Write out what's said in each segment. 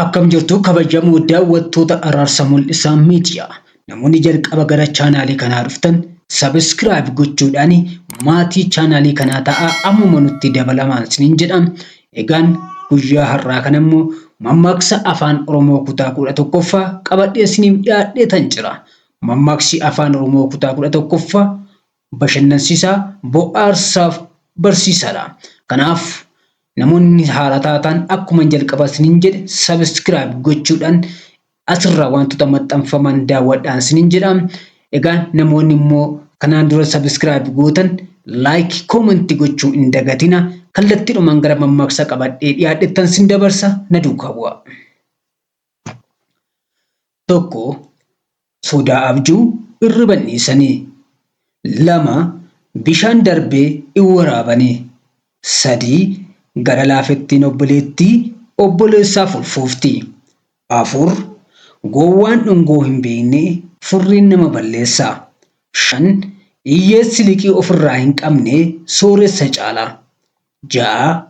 Akkam jirtu kabajamoo daawwattoota Araarsa Mul'isaa Miidiyaa. Namoonni jalqaba gara chaanaalii kanaa dhuftan sabiskiraayib gochuudhaan maatii chaanaalii kanaa ta'aa ammuma nutti dabalamaan isiniin jedha. Egaan guyyaa har'aa kana immoo mammaaksa afaan Oromoo kutaa 11ffaa qabadhee isiniif dhiyaadheetan jira. Mammaaksi afaan Oromoo kutaa 11ffaa bashannansiisaa bohaarsaaf barsiisaadha. Kanaaf namoonni haaraa taatan akkuma jalqaba isiniin jedhe sabiskiraayib gochuudhaan asirraa wantoota maxxanfaman daawwadhaan isiniin jedha. Egaan namoonni immoo kanaan dura sabiskiraayib gootan laayik koomentii gochuu hin dagatina. Kallattiidhumaan gara mammaaksa qabadhee dhiyaadheettan sin dabarsa na duukaa bu'a. Tokko sodaa abjuu irriban dhiisanii. 2 bishaan darbee in waraabanii. 3 gara laafettiin obboleettii obboleessaaf ulfoofti. 4 gowwaan dhungoo hin beekne furriin nama balleessa. 5 hiyyeessi liqii ofirraa hin qabne sooressa caala. 6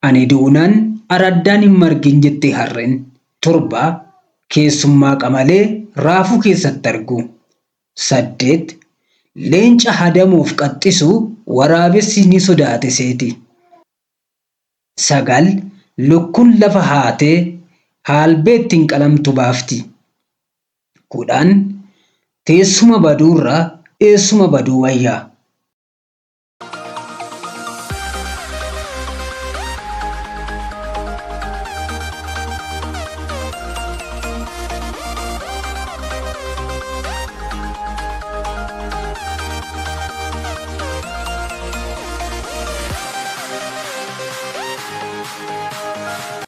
ani duunaan araddaan hin margin jette harreen. 7 keessummaa qamalee raafuu keessatti argu. 8 leenca hadamuuf qaxxisu waraabessi ni sodaate seeti. 9 lukkuun lafa haatee haalbeettiin qalamtu baafti. 10 teessuma baduurraa eessuma baduu wayyaa.